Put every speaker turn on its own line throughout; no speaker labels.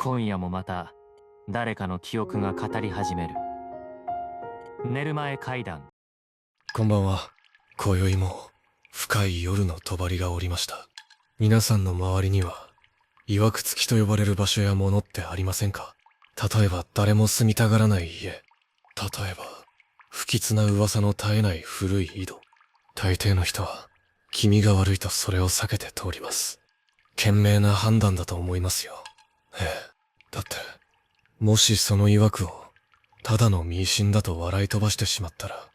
今夜もまた誰かの記憶が語り始める。寝る前怪談。
こんばんは。今宵も深い夜の帳がおりました。皆さんの周りには、曰く付きと呼ばれる場所やものってありませんか？例えば誰も住みたがらない家。例えば、不吉な噂の絶えない古い井戸。大抵の人は、気味が悪いとそれを避けて通ります。賢明な判断だと思いますよ。ええ。だって、もしその曰くを、ただの迷信だと笑い飛ばしてしまったら、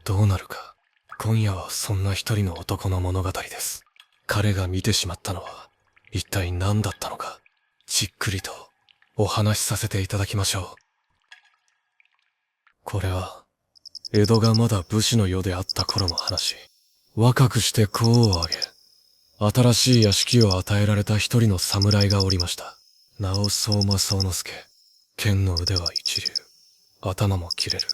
どうなるか。今夜はそんな一人の男の物語です。彼が見てしまったのは、一体何だったのか。じっくりと、お話しさせていただきましょう。これは、江戸がまだ武士の世であった頃の話。若くして功を挙げ、新しい屋敷を与えられた一人の侍がおりました。名を相馬宗之助。剣の腕は一流。頭も切れる。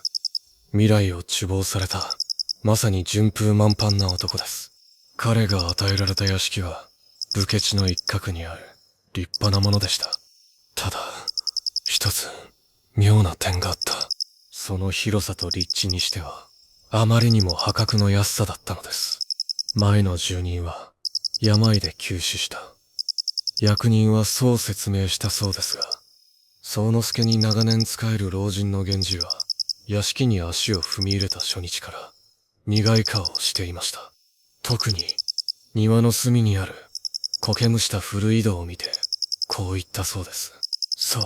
未来を希望された、まさに順風満帆な男です。彼が与えられた屋敷は、武家地の一角にある、立派なものでした。ただ、一つ、妙な点があった。その広さと立地にしては、あまりにも破格の安さだったのです。前の住人は、病で急死した。役人はそう説明したそうですが、宗之助に長年仕える老人の源氏は、屋敷に足を踏み入れた初日から、苦い顔をしていました。特に、庭の隅にある、苔むした古い井戸を見て、こう言ったそうです。そう、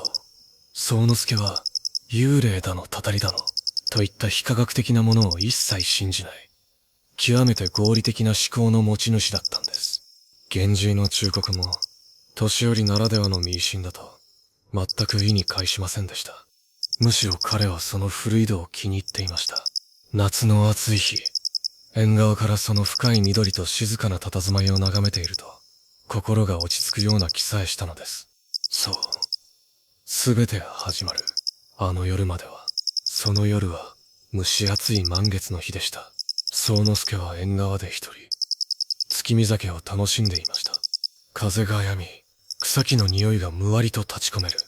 宗之助は、幽霊だのたたりだの、といった非科学的なものを一切信じない。極めて合理的な思考の持ち主だったんです。源氏の忠告も、年寄りならではの迷信だと、全く意に介しませんでした。むしろ彼はその古い井戸を気に入っていました。夏の暑い日、縁側からその深い緑と静かな佇まいを眺めていると、心が落ち着くような気さえしたのです。そう。すべて始まる。あの夜までは。その夜は、蒸し暑い満月の日でした。宗之助は縁側で一人、月見酒を楽しんでいました。風が止み、草木の匂いがむわりと立ち込める。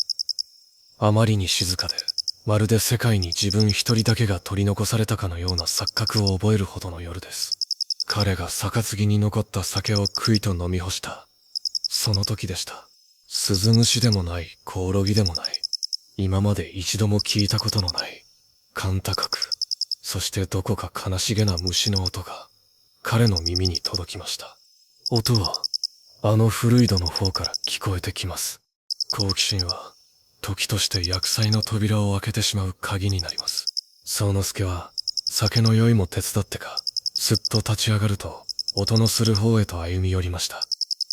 あまりに静かで、まるで世界に自分一人だけが取り残されたかのような錯覚を覚えるほどの夜です。彼が杯に残った酒をくいと飲み干した。その時でした。鈴虫でもない、コオロギでもない。今まで一度も聞いたことのない、甲高く、そしてどこか悲しげな虫の音が、彼の耳に届きました。音は、あの古い戸の方から聞こえてきます。好奇心は、時として厄災の扉を開けてしまう鍵になります。宗之助は、酒の酔いも手伝ってか、すっと立ち上がると、音のする方へと歩み寄りました。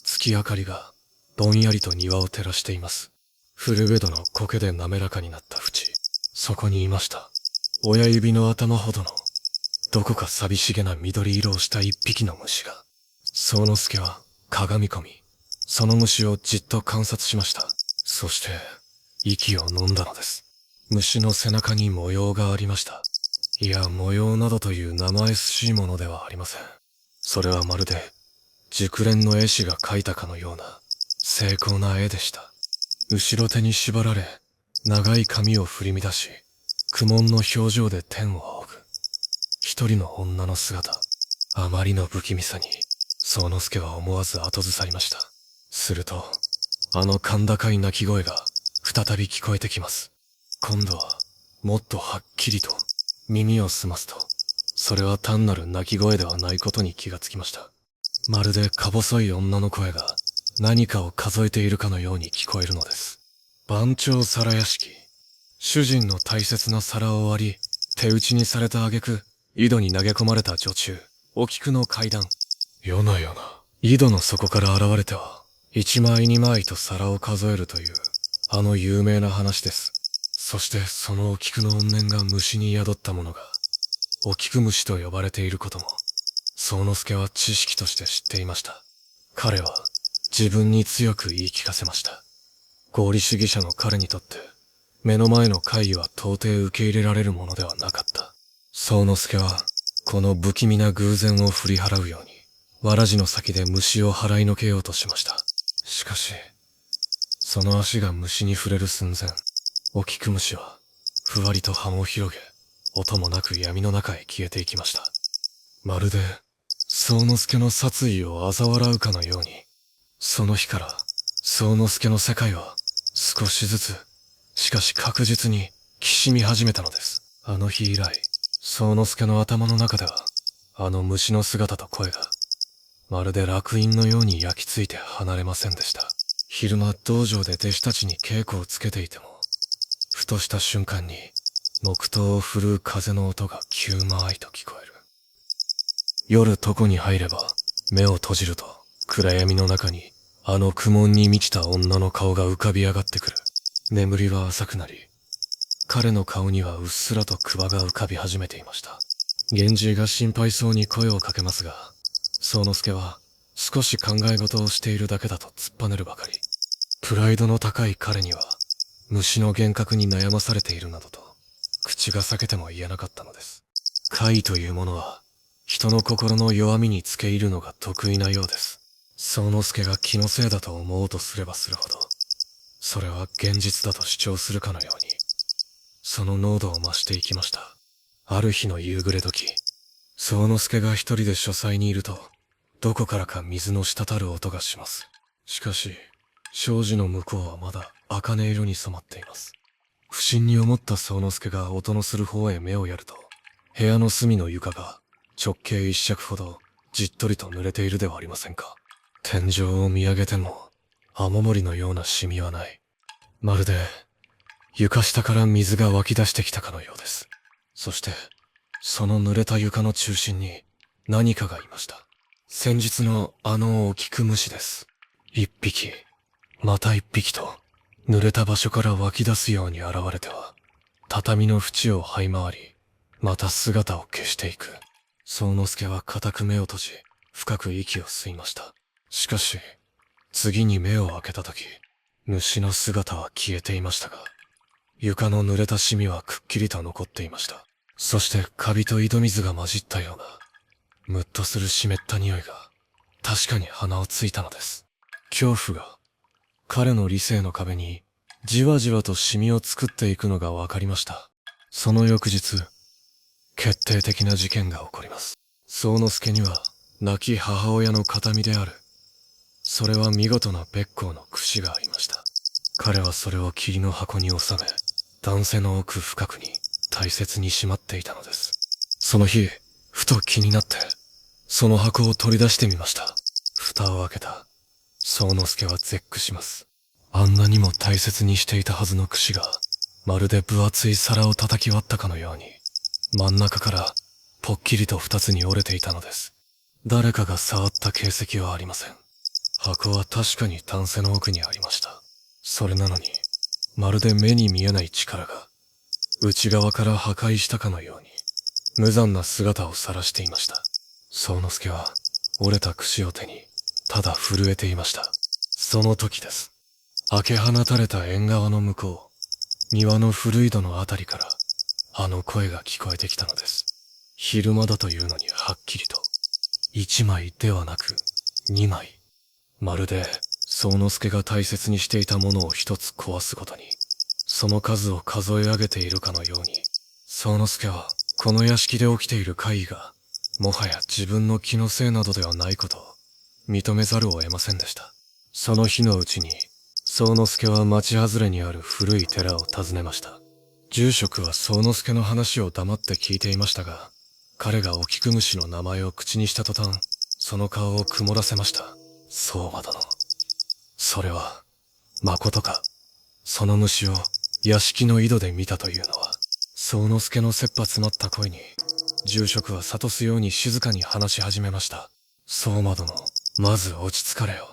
月明かりが、ぼんやりと庭を照らしています。古べ戸の苔で滑らかになった縁。そこにいました。親指の頭ほどの、どこか寂しげな緑色をした一匹の虫が。宗之助は、かがみ込み、その虫をじっと観察しました。そして、息を飲んだのです。虫の背中に模様がありました。いや、模様などという生々しいものではありません。それはまるで、熟練の絵師が描いたかのような、精巧な絵でした。後ろ手に縛られ、長い髪を振り乱し、苦悶の表情で天を仰ぐ。一人の女の姿。あまりの不気味さに、宗之助は思わず後ずさりました。すると、あの甲高い鳴き声が、再び聞こえてきます。今度は、もっとはっきりと、耳を澄ますと、それは単なる鳴き声ではないことに気がつきました。まるでか細い女の声が、何かを数えているかのように聞こえるのです。番長皿屋敷。主人の大切な皿を割り、手打ちにされた挙句、井戸に投げ込まれた女中、お菊の階段。よなよな。井戸の底から現れては、一枚二枚と皿を数えるという、あの有名な話です。そしてそのお菊の怨念が虫に宿ったものが、お菊虫と呼ばれていることも、宗之助は知識として知っていました。彼は、自分に強く言い聞かせました。合理主義者の彼にとって、目の前の怪異は到底受け入れられるものではなかった。宗之助は、この不気味な偶然を振り払うように、わらじの先で虫を払いのけようとしました。しかし、その足が虫に触れる寸前、お菊虫は、ふわりと羽を広げ、音もなく闇の中へ消えていきました。まるで、宗之助の殺意を嘲笑うかのように、その日から、宗之助の世界は、少しずつ、しかし確実に、きしみ始めたのです。あの日以来、宗之助の頭の中では、あの虫の姿と声が、まるで烙印のように焼き付いて離れませんでした。昼間道場で弟子たちに稽古をつけていても、ふとした瞬間に、木刀を振るう風の音が急間合いと聞こえる。夜床に入れば、目を閉じると、暗闇の中に、あの苦悶に満ちた女の顔が浮かび上がってくる。眠りは浅くなり、彼の顔にはうっすらと桑が浮かび始めていました。源氏が心配そうに声をかけますが、宗之助は少し考え事をしているだけだと突っぱねるばかり。プライドの高い彼には、虫の幻覚に悩まされているなどと、口が裂けても言えなかったのです。怪というものは、人の心の弱みにつけ入るのが得意なようです。宗之助が気のせいだと思おうとすればするほど、それは現実だと主張するかのように、その濃度を増していきました。ある日の夕暮れ時、宗之助が一人で書斎にいると、どこからか水の滴る音がします。しかし、障子の向こうはまだ茜色に染まっています。不審に思った宗之助が音のする方へ目をやると、部屋の隅の床が直径一尺ほどじっとりと濡れているではありませんか。天井を見上げても、雨漏りのようなシミはない。まるで、床下から水が湧き出してきたかのようです。そして、その濡れた床の中心に何かがいました。先日のあのお菊虫です。一匹、また一匹と、濡れた場所から湧き出すように現れては、畳の縁を這い回り、また姿を消していく。宗之助は固く目を閉じ、深く息を吸いました。しかし、次に目を開けたとき、虫の姿は消えていましたが、床の濡れたシミはくっきりと残っていました。そしてカビと井戸水が混じったような、むっとする湿った匂いが、確かに鼻をついたのです。恐怖が、彼の理性の壁に、じわじわとシミを作っていくのがわかりました。その翌日、決定的な事件が起こります。宗之助には、亡き母親の形見である。それは見事な別光の櫛がありました。彼はそれを霧の箱に収め、男性の奥深くに大切にしまっていたのです。その日、ふと気になって、その箱を取り出してみました。蓋を開けた。宗之助は絶句します。あんなにも大切にしていたはずの櫛が、まるで分厚い皿を叩き割ったかのように、真ん中からぽっきりと二つに折れていたのです。誰かが触った形跡はありません。箱は確かにタンスの奥にありました。それなのに、まるで目に見えない力が、内側から破壊したかのように、無残な姿を晒していました。宗之助は、折れた櫛を手に、ただ震えていました。その時です。開け放たれた縁側の向こう、庭の古い戸のあたりから、あの声が聞こえてきたのです。昼間だというのにはっきりと、一枚ではなく、二枚。まるで、宗之助が大切にしていたものを一つ壊すごとに、その数を数え上げているかのように、宗之助は、この屋敷で起きている怪異が、もはや自分の気のせいなどではないことを、認めざるを得ませんでした。その日のうちに、宗之助は町外れにある古い寺を訪ねました。住職は宗之助の話を黙って聞いていましたが、彼がお菊虫の名前を口にした途端、その顔を曇らせました。相馬殿。それは、まことか。その虫を屋敷の井戸で見たというのは、宗之助の切羽詰まった声に、住職は諭すように静かに話し始めました。相馬殿、まず落ち着かれよ。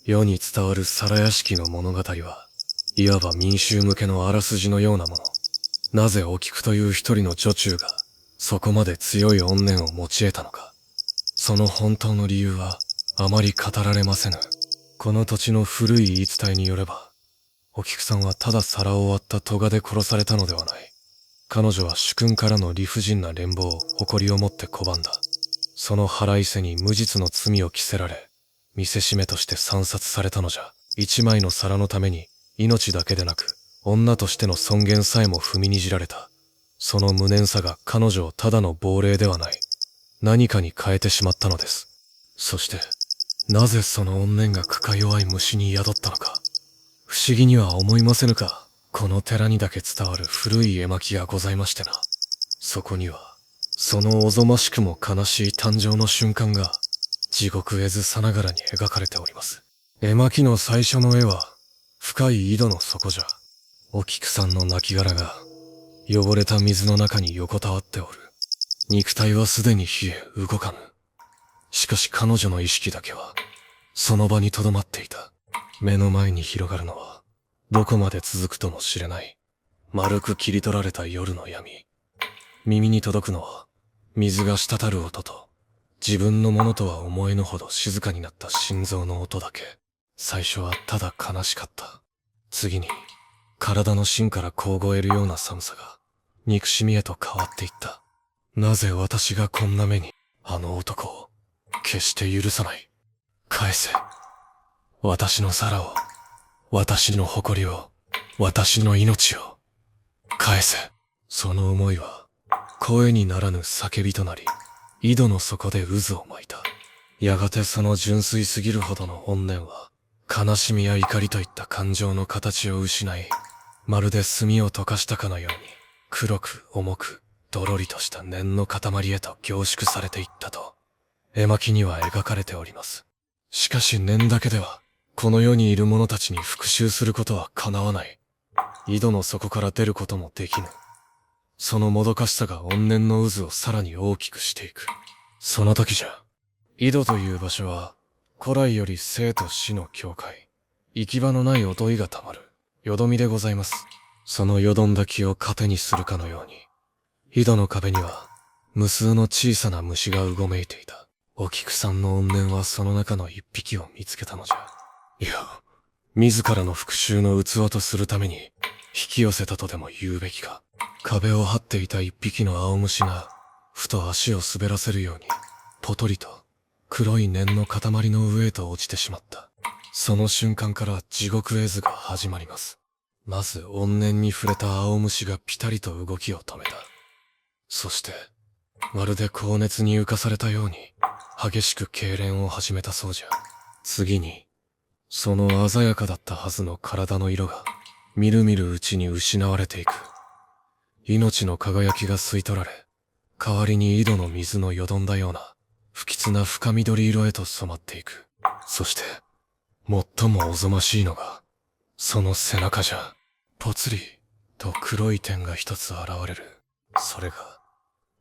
世に伝わる皿屋敷の物語は、いわば民衆向けのあらすじのようなもの。なぜお菊という一人の女中が、そこまで強い怨念を持ち得たのか。その本当の理由は、あまり語られませぬ。この土地の古い言い伝えによれば、お菊さんはただ皿を割った咎で殺されたのではない。彼女は主君からの理不尽な連暴を誇りを持って拒んだ。その腹いせに無実の罪を着せられ、見せしめとして惨殺されたのじゃ。一枚の皿のために命だけでなく女としての尊厳さえも踏みにじられた。その無念さが彼女をただの亡霊ではない何かに変えてしまったのです。そしてなぜその怨念が区か弱い虫に宿ったのか、不思議には思いませぬか。この寺にだけ伝わる古い絵巻がございましてな。そこにはそのおぞましくも悲しい誕生の瞬間が地獄絵図さながらに描かれております。絵巻の最初の絵は深い井戸の底じゃ。お菊さんの亡骸が汚れた水の中に横たわっておる。肉体はすでに冷え動かぬ。しかし彼女の意識だけはその場に留まっていた。目の前に広がるのはどこまで続くとも知れない丸く切り取られた夜の闇。耳に届くのは水が滴る音と自分のものとは思えぬほど静かになった心臓の音だけ。最初はただ悲しかった。次に体の芯から凍えるような寒さが憎しみへと変わっていった。なぜ私がこんな目に。あの男を決して許さない。返せ。私の皿を、私の誇りを、私の命を返せ。その思いは声にならぬ叫びとなり、井戸の底で渦を巻いた。やがてその純粋すぎるほどの怨念は悲しみや怒りといった感情の形を失い、まるで炭を溶かしたかのように黒く重くどろりとした念の塊へと凝縮されていったと絵巻には描かれております。しかし念だけではこの世にいる者たちに復讐することは叶わない。井戸の底から出ることもできぬ。そのもどかしさが怨念の渦をさらに大きくしていく。その時じゃ。井戸という場所は古来より生と死の境界、行き場のない衰いがたまるよどみでございます。そのよどんだ気を糧にするかのように井戸の壁には無数の小さな虫がうごめいていた。お菊さんの怨念はその中の一匹を見つけたのじゃ。いや、自らの復讐の器とするために引き寄せたとでも言うべきか。壁を張っていた一匹の青虫がふと足を滑らせるようにポトリと黒い念の塊の上へと落ちてしまった。その瞬間から地獄絵図が始まります。まず怨念に触れた青虫がピタリと動きを止めた。そしてまるで高熱に浮かされたように激しく痙攣を始めたそうじゃ。次にその鮮やかだったはずの体の色がみるみるうちに失われていく。命の輝きが吸い取られ、代わりに井戸の水のよどんだような不吉な深緑色へと染まっていく。そして最もおぞましいのがその背中じゃ。ぽつりと黒い点が一つ現れる。それが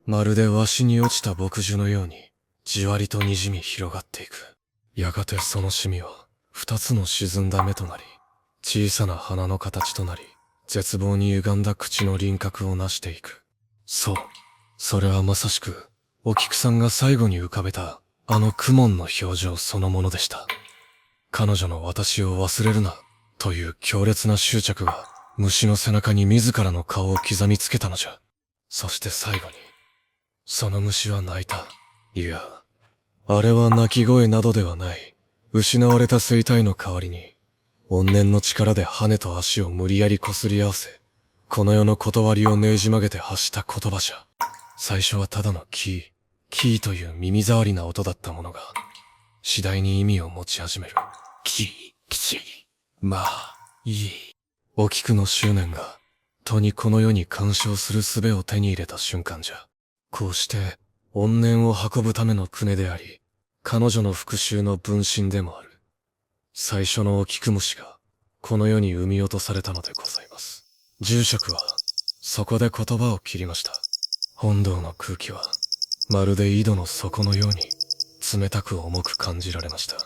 まるでわしに落ちた墨汁のようにじわりと滲み広がっていく。やがてそのシミは二つの沈んだ目となり、小さな鼻の形となり、絶望に歪んだ口の輪郭を成していく。そう、それはまさしくお菊さんが最後に浮かべたあの苦悶の表情そのものでした。彼女の私を忘れるなという強烈な執着が虫の背中に自らの顔を刻みつけたのじゃ。そして最後にその虫は泣いた。いや、あれは泣き声などではない。失われた生体の代わりに怨念の力で羽と足を無理やり擦り合わせ、この世の断りをねじ曲げて発した言葉じゃ。最初はただのキーという耳障りな音だったものが次第に意味を持ち始める。まあいい。お菊の執念がとにこの世に干渉する術を手に入れた瞬間じゃ。こうして怨念を運ぶための船であり、彼女の復讐の分身でもある。最初のお菊虫がこの世に生み落とされたのでございます。住職はそこで言葉を切りました。本堂の空気はまるで井戸の底のように冷たく重く感じられました。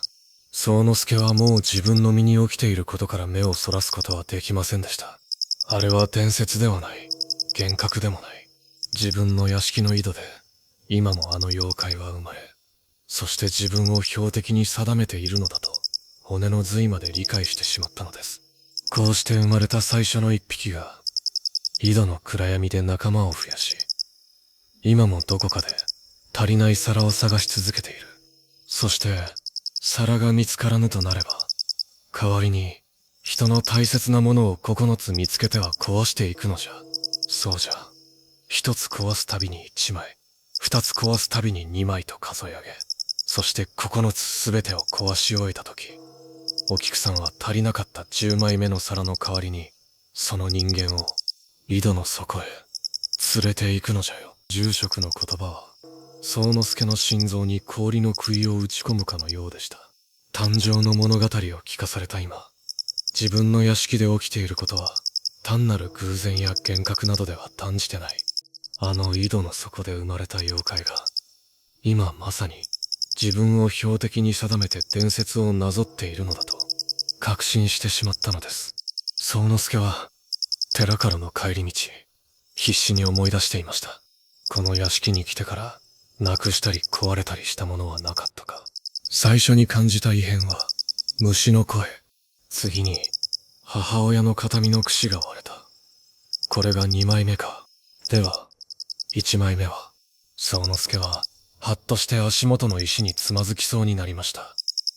宗之助はもう自分の身に起きていることから目をそらすことはできませんでした。あれは伝説ではない、幻覚でもない。自分の屋敷の井戸で今もあの妖怪は生まれ、そして自分を標的に定めているのだと骨の髄まで理解してしまったのです。こうして生まれた最初の一匹が井戸の暗闇で仲間を増やし、今もどこかで足りない皿を探し続けている。そして皿が見つからぬとなれば、代わりに、人の大切なものを9つ見つけては壊していくのじゃ。そうじゃ。1つ壊すたびに1枚、2つ壊すたびに2枚と数え上げ、そして9つすべてを壊し終えたとき、お菊さんは足りなかった10枚目の皿の代わりに、その人間を井戸の底へ連れて行くのじゃよ。住職の言葉は、宗之助の心臓に氷の杭を打ち込むかのようでした。誕生の物語を聞かされた今、自分の屋敷で起きていることは、単なる偶然や幻覚などでは断じてない。あの井戸の底で生まれた妖怪が、今まさに自分を標的に定めて伝説をなぞっているのだと、確信してしまったのです。宗之助は、寺からの帰り道、必死に思い出していました。この屋敷に来てから、なくしたり壊れたりしたものはなかったか。最初に感じた異変は、虫の声。次に、母親の形見の櫛が割れた。これが2枚目か。では、1枚目は、宗之助は、はっとして足元の石につまずきそうになりました。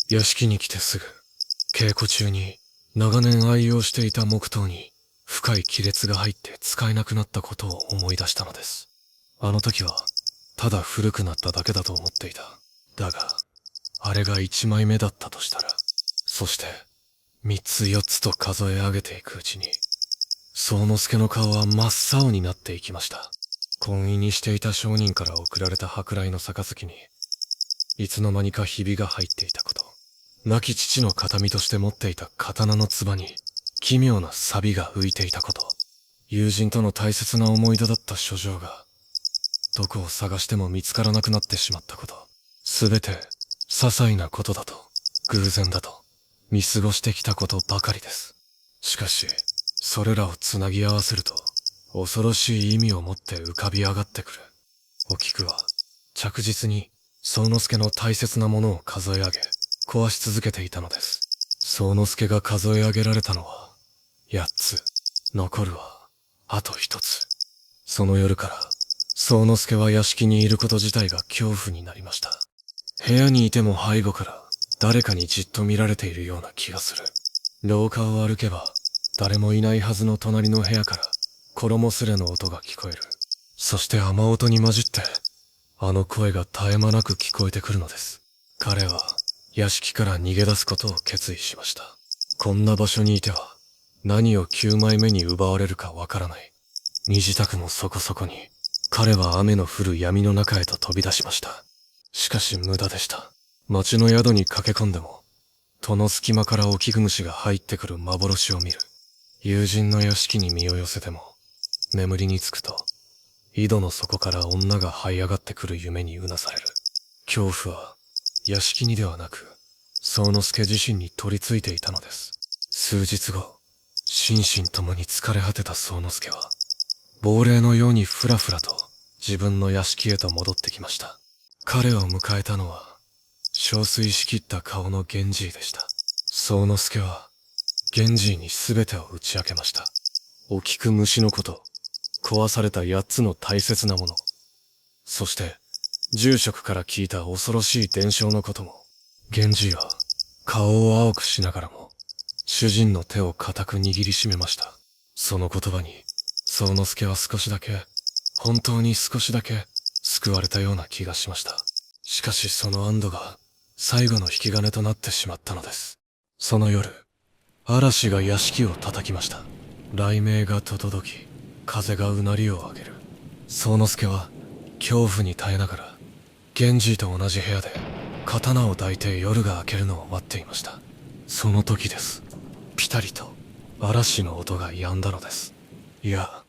屋敷に来てすぐ、稽古中に、長年愛用していた木刀に、深い亀裂が入って使えなくなったことを思い出したのです。あの時は、ただ古くなっただけだと思っていた。だが、あれが1枚目だったとしたら、そして、3つ4つと数え上げていくうちに、宗之助の顔は真っ青になっていきました。懇意にしていた商人から送られた舶来の杯に、いつの間にかひびが入っていたこと。亡き父の形見として持っていた刀のつばに、奇妙な錆が浮いていたこと。友人との大切な思い出だった書状が、どこを探しても見つからなくなってしまったこと。すべて、些細なことだと、偶然だと、見過ごしてきたことばかりです。しかし、それらをつなぎ合わせると、恐ろしい意味を持って浮かび上がってくる。お菊は、着実に、宗之助の大切なものを数え上げ、壊し続けていたのです。宗之助が数え上げられたのは、8つ。残るは、あと1つ。その夜から、宗之助は屋敷にいること自体が恐怖になりました。部屋にいても背後から、誰かにじっと見られているような気がする。廊下を歩けば、誰もいないはずの隣の部屋から、衣すれの音が聞こえる。そして雨音に混じって、あの声が絶え間なく聞こえてくるのです。彼は、屋敷から逃げ出すことを決意しました。こんな場所にいては、何を9枚目に奪われるかわからない。身支度もそこそこに、彼は雨の降る闇の中へと飛び出しました。しかし無駄でした。町の宿に駆け込んでも、戸の隙間からオキグムシが入ってくる幻を見る。友人の屋敷に身を寄せても、眠りにつくと、井戸の底から女が這い上がってくる夢にうなされる。恐怖は、屋敷にではなく、宗之助自身に取り付いていたのです。数日後、心身ともに疲れ果てた宗之助は、亡霊のようにふらふらと自分の屋敷へと戻ってきました。彼を迎えたのは、憔悴しきった顔の源氏でした。宗之助は、源氏に全てを打ち明けました。お菊虫のこと、壊された8つの大切なもの、そして、住職から聞いた恐ろしい伝承のことも、源氏は顔を青くしながらも、主人の手を固く握りしめました。その言葉に、宗之助は少しだけ、本当に少しだけ、救われたような気がしました。しかしその安堵が、最後の引き金となってしまったのです。その夜、嵐が屋敷を叩きました。雷鳴がとどどき、風がうなりを上げる。宗之助は、恐怖に耐えながら、源氏と同じ部屋で、刀を抱いて夜が明けるのを待っていました。その時です。ピタリと、嵐の音が止んだのです。いや、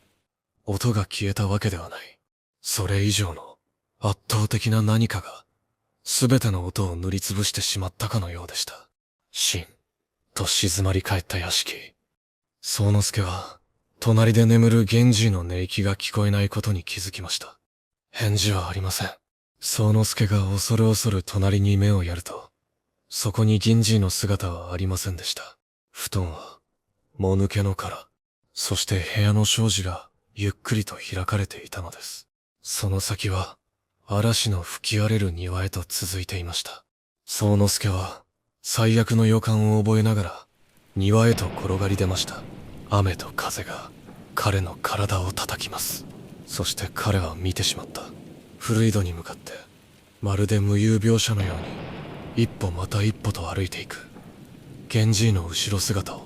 音が消えたわけではない。それ以上の、圧倒的な何かが、すべての音を塗りつぶしてしまったかのようでした。しん、と静まり返った屋敷。宗之助は、隣で眠る源氏の寝息が聞こえないことに気づきました。返事はありません。宗之助が恐る恐る隣に目をやると、そこに源氏の姿はありませんでした。布団は、もぬけの殻、そして部屋の障子がゆっくりと開かれていたのです。その先は、嵐の吹き荒れる庭へと続いていました。宗之助は、最悪の予感を覚えながら、庭へと転がり出ました。雨と風が彼の体を叩きます。そして彼は見てしまった。古井戸に向かってまるで無遊病者のように一歩また一歩と歩いていく源氏の後ろ姿を。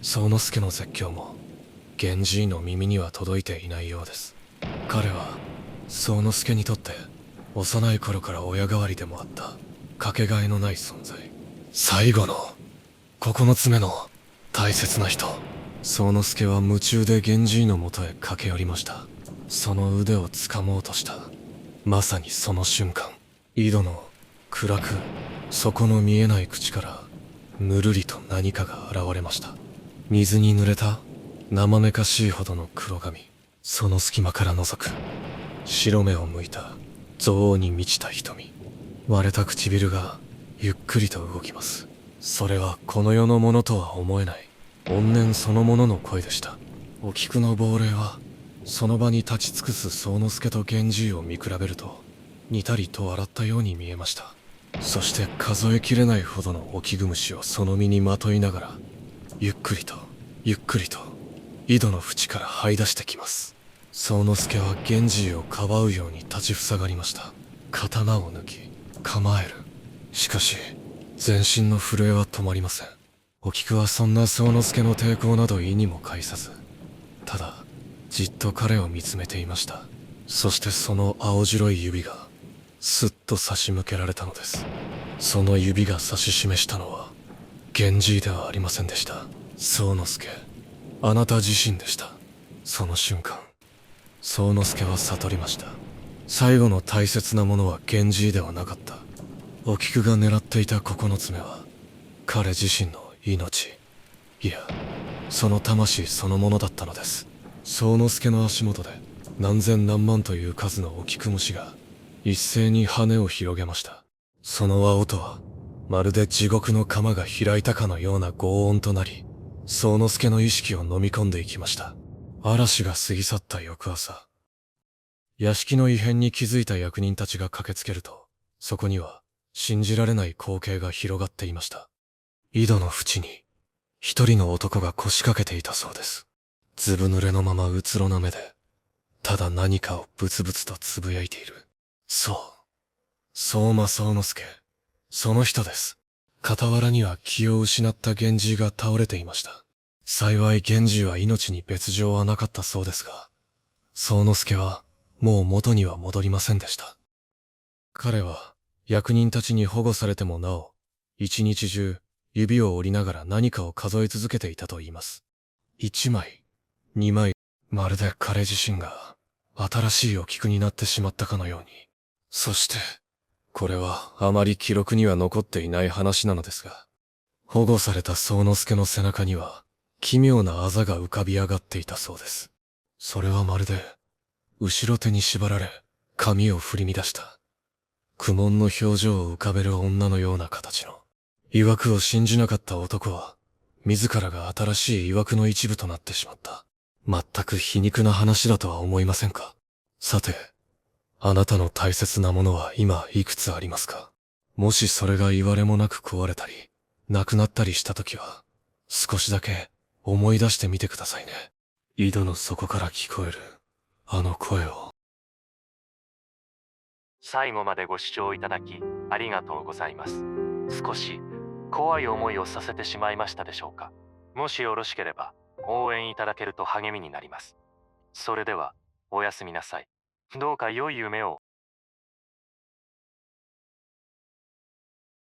宗之助の絶叫も源氏の耳には届いていないようです。彼は宗之助にとって幼い頃から親代わりでもあったかけがえのない存在。最後の9つ目の大切な人。宗之助は夢中で源氏のもとへ駆け寄りました。その腕を掴もうとした。まさにその瞬間、井戸の暗く底の見えない口からぬるりと何かが現れました。水に濡れた生めかしいほどの黒髪、その隙間から覗く白目を向いた憎悪に満ちた瞳、割れた唇がゆっくりと動きます。それはこの世のものとは思えない怨念そのものの声でした。お菊の亡霊はその場に立ち尽くす宗之助と源氏を見比べると似たりと笑ったように見えました。そして数えきれないほどの置きぐ虫をその身にまといながらゆっくりとゆっくりと井戸の縁から這い出してきます。宗之助は源氏をかばうように立ちふさがりました。刀を抜き構える。しかし全身の震えは止まりません。お菊はそんな宗之助の抵抗など意にも介さず、ただじっと彼を見つめていました。そしてその青白い指がすっと差し向けられたのです。その指が指し示したのは源氏ではありませんでした。宗之助、あなた自身でした。その瞬間、宗之助は悟りました。最後の大切なものは源氏ではなかった。お菊が狙っていた9つ目は彼自身の命、いやその魂そのものだったのです。宗之助の足元で何千何万という数のお菊虫が一斉に羽を広げました。その青とはまるで地獄の釜が開いたかのような轟音となり、宗之助の意識を飲み込んでいきました。嵐が過ぎ去った翌朝、屋敷の異変に気づいた役人たちが駆けつけると、そこには信じられない光景が広がっていました。井戸の縁に一人の男が腰掛けていたそうです。ずぶ濡れのままうつろな目で、ただ何かをブツブツとつぶやいている。そう、相馬宗之助、その人です。傍らには気を失った源氏が倒れていました。幸い源氏は命に別状はなかったそうですが、宗之助はもう元には戻りませんでした。彼は役人たちに保護されてもなお、一日中指を折りながら何かを数え続けていたといいます。1枚、2枚、まるで彼自身が新しいお菊になってしまったかのように。そして、これはあまり記録には残っていない話なのですが、保護された宗之助の背中には奇妙なあざが浮かび上がっていたそうです。それはまるで後ろ手に縛られ髪を振り乱した苦悶の表情を浮かべる女のような形の。曰くを信じなかった男は自らが新しい曰くの一部となってしまった。全く皮肉な話だとは思いませんか。さて、あなたの大切なものは今いくつありますか。もしそれが言われもなく壊れたりなくなったりしたときは、少しだけ思い出してみてくださいね。井戸の底から聞こえるあの声を。
最後までご視聴いただきありがとうございます。少し怖い思いをさせてしまいましたでしょうか。もしよろしければ応援いただけると励みになります。それではおやすみなさい。どうか良い夢を。